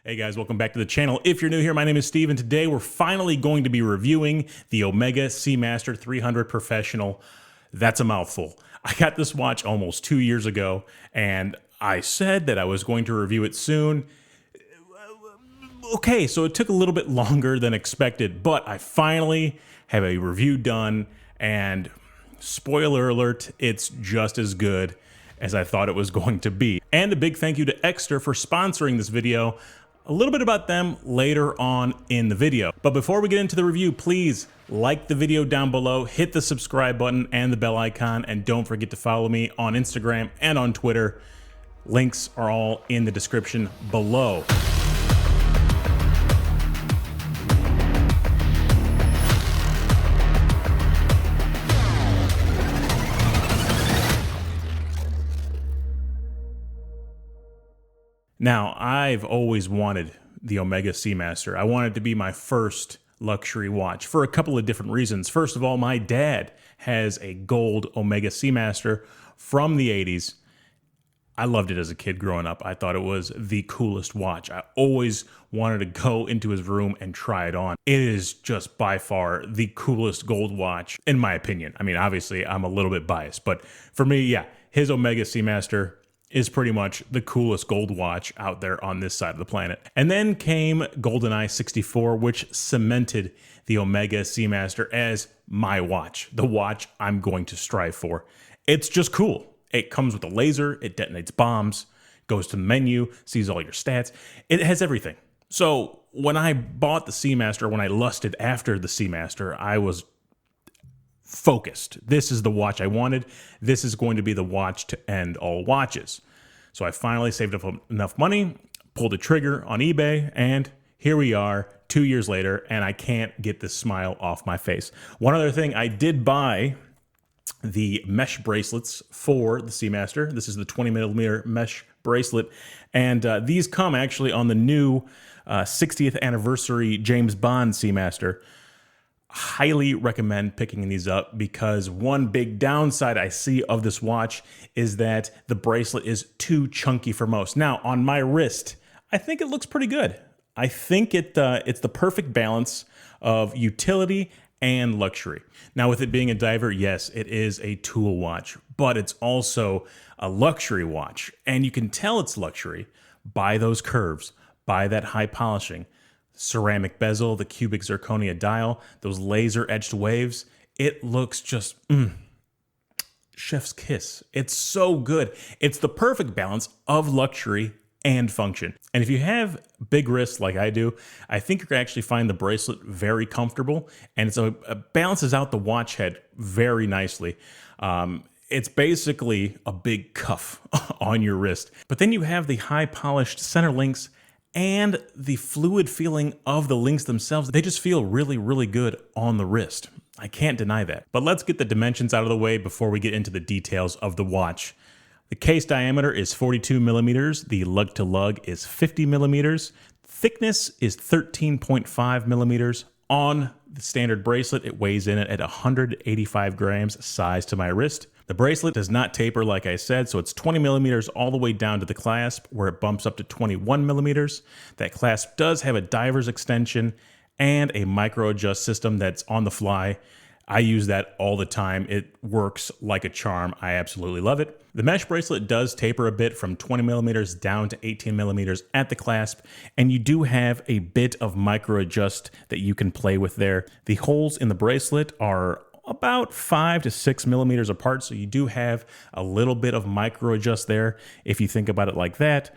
Hey guys, welcome back to the channel. If you're new here, my name is Steve, and today we're finally going to be reviewing the Omega Seamaster 300 Professional. That's a mouthful. I got this watch almost 2 years ago, and I said that I was going to review it soon. Okay, so it took a little bit longer than expected, but I finally have a review done, and spoiler alert, it's just as good as I thought it was going to be. And a big thank you to Ekster for sponsoring this video. A little bit about them later on in the video. But before we get into the review, please like the video down below, hit the subscribe button and the bell icon, and don't forget to follow me on Instagram and on Twitter. Links are all in the description below. Now, I've always wanted the Omega Seamaster. I wanted it to be my first luxury watch for a couple of different reasons. First of all, my dad has a gold Omega Seamaster from the 80s. I loved it as a kid growing up. I thought it was the coolest watch. I always wanted to go into his room and try it on. It is just by far the coolest gold watch, in my opinion. I mean, obviously, I'm a little bit biased, but for me, yeah, his Omega Seamaster is pretty much the coolest gold watch out there on this side of the planet. And then came GoldenEye 64, which cemented the Omega Seamaster as my watch, the watch I'm going to strive for. It's just cool. It comes with a laser, it detonates bombs, goes to the menu, sees all your stats. It has everything. So when I bought the Seamaster, when I lusted after the Seamaster, I was focused. This is the watch I wanted. This is going to be the watch to end all watches. So I finally saved up enough money, pulled the trigger on eBay, and here we are 2 years later, and I can't get this smile off my face. One other thing, I did buy the mesh bracelets for the Seamaster. This is the 20mm mesh bracelet, and these come actually on the new 60th anniversary James Bond Seamaster. Highly recommend picking these up because one big downside I see of this watch is that the bracelet is too chunky for most. Now, on my wrist, I think it looks pretty good. I think it's the perfect balance of utility and luxury. Now, with it being a diver, yes, it is a tool watch, but it's also a luxury watch. And you can tell it's luxury by those curves, by that high polishing. Ceramic bezel, the cubic zirconia dial, those laser etched waves. It looks just chef's kiss. It's so good. It's the perfect balance of luxury and function. And if you have big wrists like I do, I think you're gonna actually find the bracelet very comfortable, and it balances out the watch head very nicely. It's basically a big cuff on your wrist. But then you have the high polished center links and the fluid feeling of the links themselves. They just feel really, really good on the wrist. I can't deny that. But let's get the dimensions out of the way before we get into the details of the watch. The case diameter is 42 millimeters. The lug to lug is 50 millimeters. Thickness is 13.5 millimeters. On the standard bracelet, it weighs in at 185 grams, size to my wrist. The bracelet does not taper, like I said, so it's 20 millimeters all the way down to the clasp, where it bumps up to 21 millimeters. That clasp does have a diver's extension and a micro adjust system that's on the fly. I use that all the time. It works like a charm. I absolutely love it. The mesh bracelet does taper a bit from 20 millimeters down to 18 millimeters at the clasp, and you do have a bit of micro adjust that you can play with there. The holes in the bracelet are about 5 to 6 millimeters apart, so you do have a little bit of micro adjust there if you think about it like that.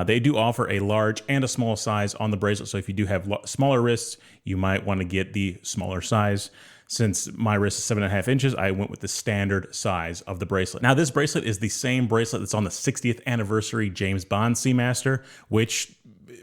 They do offer a large and a small size on the bracelet, so if you do have smaller wrists, you might want to get the smaller size. Since my wrist is 7.5 inches, I went with the standard size of the bracelet. Now, this bracelet is the same bracelet that's on the 60th anniversary James Bond Seamaster, which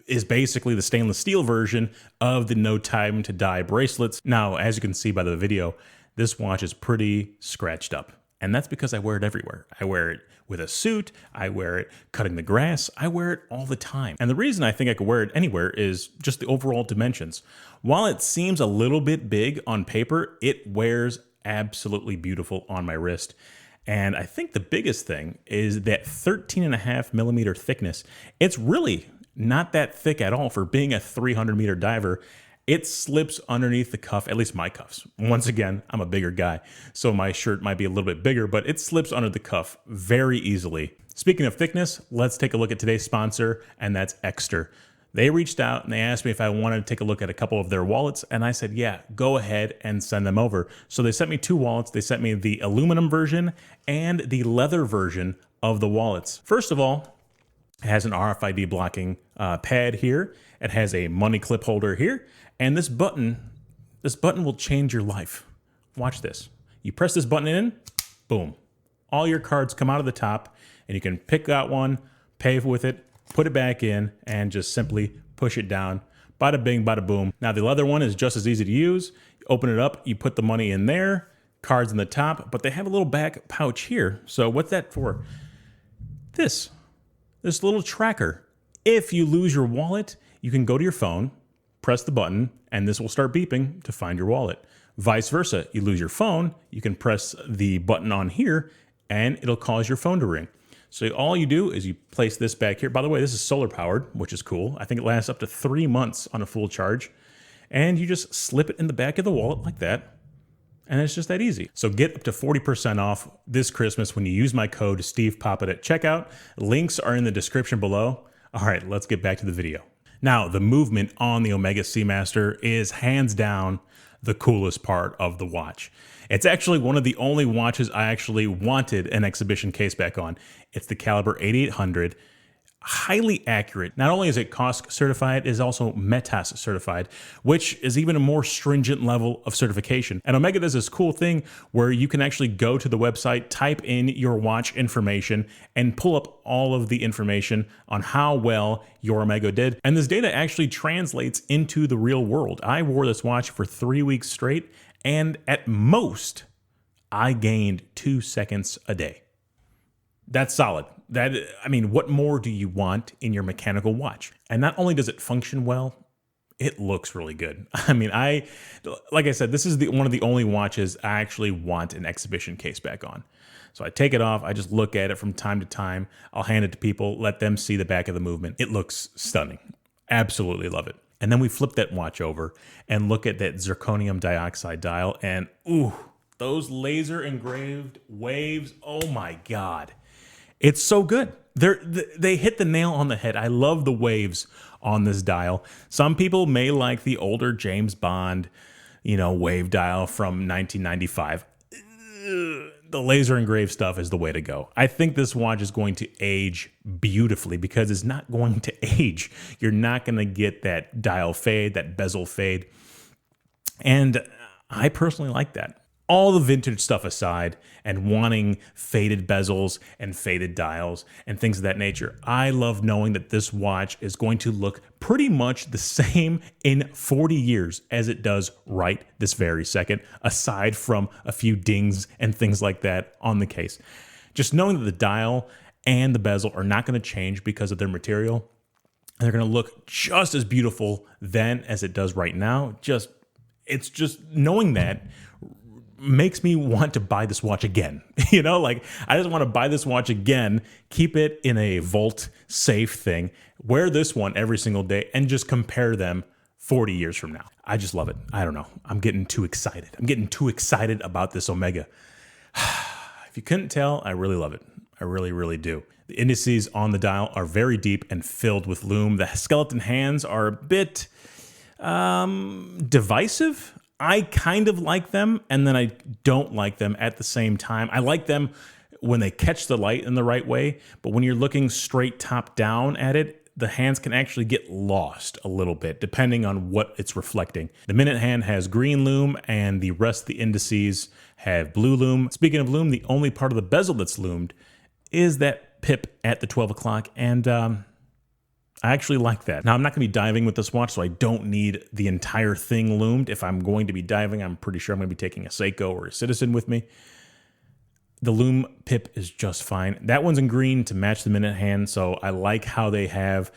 is basically the stainless steel version of the No Time to Die bracelets. Now, as you can see by the video, this watch is pretty scratched up. And that's because I wear it everywhere. I wear it with a suit, I wear it cutting the grass, I wear it all the time. And the reason I think I could wear it anywhere is just the overall dimensions. While it seems a little bit big on paper, it wears absolutely beautiful on my wrist. And I think the biggest thing is that 13.5 millimeter thickness. It's really not that thick at all for being a 300-meter diver. It slips underneath the cuff, at least my cuffs. Once again, I'm a bigger guy, so my shirt might be a little bit bigger, but it slips under the cuff very easily. Speaking of thickness, let's take a look at today's sponsor, and that's Ekster. They reached out and they asked me if I wanted to take a look at a couple of their wallets, and I said, yeah, go ahead and send them over. So they sent me 2 wallets. They sent me the aluminum version and the leather version of the wallets. First of all, it has an RFID blocking pad here. It has a money clip holder here. And this button will change your life. Watch this. You press this button in, boom. All your cards come out of the top, and you can pick out one, pay with it, put it back in, and just simply push it down. Bada bing, bada boom. Now the leather one is just as easy to use. You open it up, you put the money in there, cards in the top, but they have a little back pouch here. So what's that for? This little tracker. If you lose your wallet, you can go to your phone, press the button, and this will start beeping to find your wallet. Vice versa, you lose your phone, you can press the button on here, and it'll cause your phone to ring. So all you do is you place this back here. By the way, this is solar powered, which is cool. I think it lasts up to 3 months on a full charge. And you just slip it in the back of the wallet like that. And it's just that easy. So get up to 40% off this Christmas when you use my code StevePoppet at checkout. Links are in the description below. All right, let's get back to the video. Now, the movement on the Omega Seamaster is hands down the coolest part of the watch. It's actually one of the only watches I actually wanted an exhibition case back on. It's the caliber 8800. Highly accurate. Not only is it COSC certified, it is also METAS certified, which is even a more stringent level of certification. And Omega does this cool thing where you can actually go to the website, type in your watch information, and pull up all of the information on how well your Omega did. And this data actually translates into the real world. I wore this watch for 3 weeks straight, and at most, I gained 2 seconds a day. That's solid. I mean, what more do you want in your mechanical watch? And not only does it function well, it looks really good. I mean, like I said, this is one of the only watches I actually want an exhibition case back on. So I take it off, I just look at it from time to time. I'll hand it to people, let them see the back of the movement. It looks stunning. Absolutely love it. And then we flip that watch over and look at that zirconium dioxide dial, and ooh, those laser engraved waves, oh my God. It's so good. They hit the nail on the head. I love the waves on this dial. Some people may like the older James Bond, wave dial from 1995. The laser engraved stuff is the way to go. I think this watch is going to age beautifully because it's not going to age. You're not going to get that dial fade, that bezel fade. And I personally like that. All the vintage stuff aside and wanting faded bezels and faded dials and things of that nature, I love knowing that this watch is going to look pretty much the same in 40 years as it does right this very second, aside from a few dings and things like that on the case. Just knowing that the dial and the bezel are not going to change because of their material, and they're going to look just as beautiful then as it does right now. It's just knowing that makes me want to buy this watch again. Like I just want to buy this watch again, keep it in a vault safe thing, wear this one every single day, and just compare them 40 years from now. I just love it. I don't know. I'm getting too excited. I'm getting too excited about this Omega. If you couldn't tell, I really love it. I really, really do. The indices on the dial are very deep and filled with lume. The skeleton hands are a bit divisive. I kind of like them, and then I don't like them at the same time. I like them when they catch the light in the right way, but when you're looking straight top down at it, the hands can actually get lost a little bit depending on what it's reflecting. The minute hand has green lume, and the rest of the indices have blue lume. Speaking of lume, the only part of the bezel that's lumed is that pip at the 12 o'clock, and I actually like that. Now, I'm not going to be diving with this watch, so I don't need the entire thing lumed. If I'm going to be diving, I'm pretty sure I'm going to be taking a Seiko or a Citizen with me. The lume pip is just fine. That one's in green to match the minute hand, so I like how they have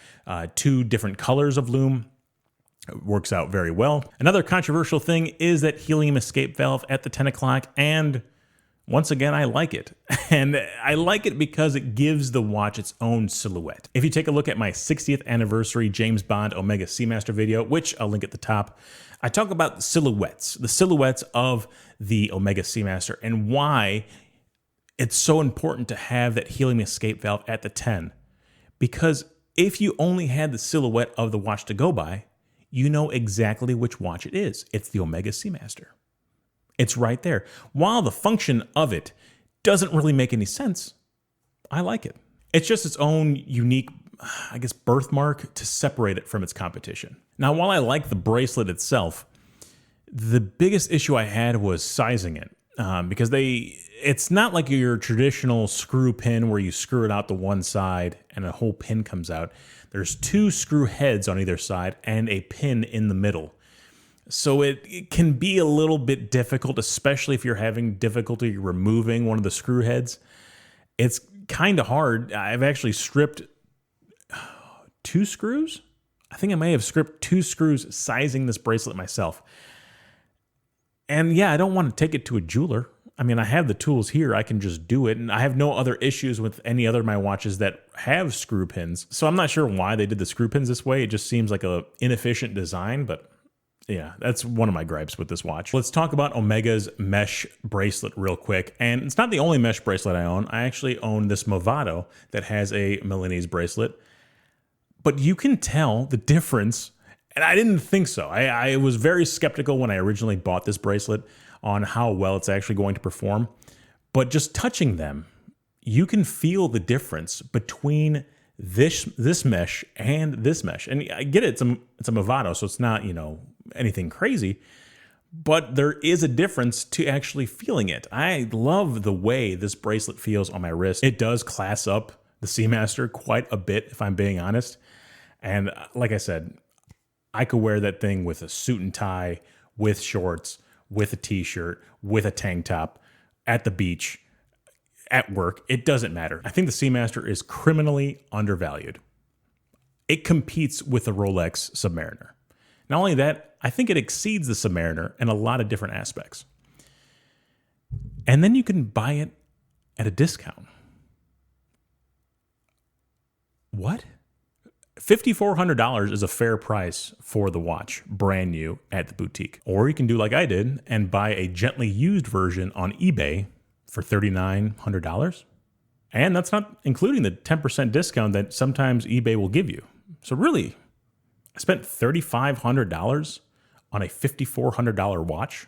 2 different colors of lume. It works out very well. Another controversial thing is that helium escape valve at the 10 o'clock and Once again, I like it. And I like it because it gives the watch its own silhouette. If you take a look at my 60th anniversary James Bond Omega Seamaster video, which I'll link at the top, I talk about the silhouettes of the Omega Seamaster and why it's so important to have that helium escape valve at the 10. Because if you only had the silhouette of the watch to go by, you know exactly which watch it is. It's the Omega Seamaster. It's right there. While the function of it doesn't really make any sense, I like it. It's just its own unique, I guess, birthmark to separate it from its competition. Now, while I like the bracelet itself, the biggest issue I had was sizing it because it's not like your traditional screw pin where you screw it out to one side and a whole pin comes out. There's 2 screw heads on either side and a pin in the middle. So it can be a little bit difficult, especially if you're having difficulty removing one of the screw heads. It's kind of hard. I've actually stripped 2 screws. I think I may have stripped 2 screws sizing this bracelet myself. And yeah, I don't want to take it to a jeweler. I mean, I have the tools here. I can just do it. And I have no other issues with any other of my watches that have screw pins. So I'm not sure why they did the screw pins this way. It just seems like an inefficient design, but yeah, that's one of my gripes with this watch. Let's talk about Omega's mesh bracelet real quick. And it's not the only mesh bracelet I own. I actually own this Movado that has a Milanese bracelet. But you can tell the difference, and I didn't think so. I was very skeptical when I originally bought this bracelet on how well it's actually going to perform. But just touching them, you can feel the difference between this mesh and this mesh. And I get it, it's a Movado, so it's not, anything crazy, but there is a difference to actually feeling it. I love the way this bracelet feels on my wrist. It does class up the Seamaster quite a bit, if I'm being honest. And like I said, I could wear that thing with a suit and tie, with shorts, with a t-shirt, with a tank top, at the beach, at work. It doesn't matter. I think the Seamaster is criminally undervalued. It competes with the Rolex Submariner. Not only that, I think it exceeds the Submariner in a lot of different aspects. And then you can buy it at a discount. What? $5,400 is a fair price for the watch, brand new at the boutique. Or you can do like I did and buy a gently used version on eBay for $3,900. And that's not including the 10% discount that sometimes eBay will give you. So really, I spent $3,500 on a $5,400 watch.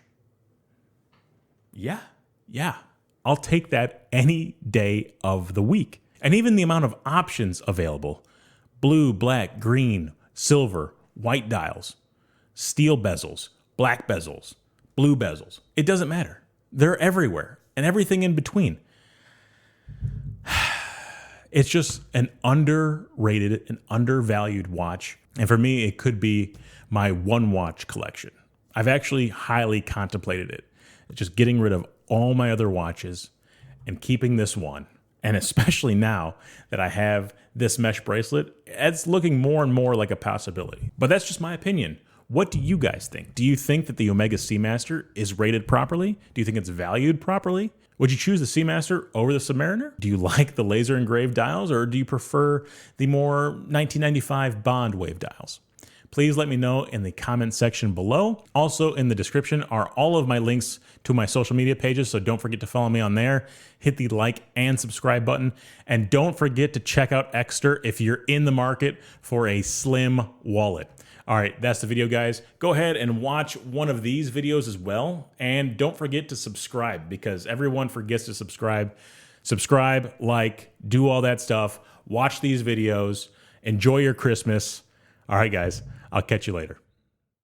Yeah. I'll take that any day of the week. And even the amount of options available: blue, black, green, silver, white dials, steel bezels, black bezels, blue bezels. It doesn't matter. They're everywhere and everything in between. It's just an underrated and undervalued watch. And for me, it could be my one watch collection. I've actually highly contemplated it. Just getting rid of all my other watches and keeping this one. And especially now that I have this mesh bracelet, it's looking more and more like a possibility. But that's just my opinion. What do you guys think? Do you think that the Omega Seamaster is rated properly? Do you think it's valued properly? Would you choose the Seamaster over the Submariner? Do you like the laser engraved dials, or do you prefer the more 1995 Bond wave dials? Please let me know in the comment section below. Also in the description are all of my links to my social media pages, so don't forget to follow me on there. Hit the like and subscribe button. And don't forget to check out Ekster if you're in the market for a slim wallet. All right, that's the video, guys. Go ahead and watch one of these videos as well. And don't forget to subscribe, because everyone forgets to subscribe. Subscribe, like, do all that stuff. Watch these videos. Enjoy your Christmas. All right, guys, I'll catch you later.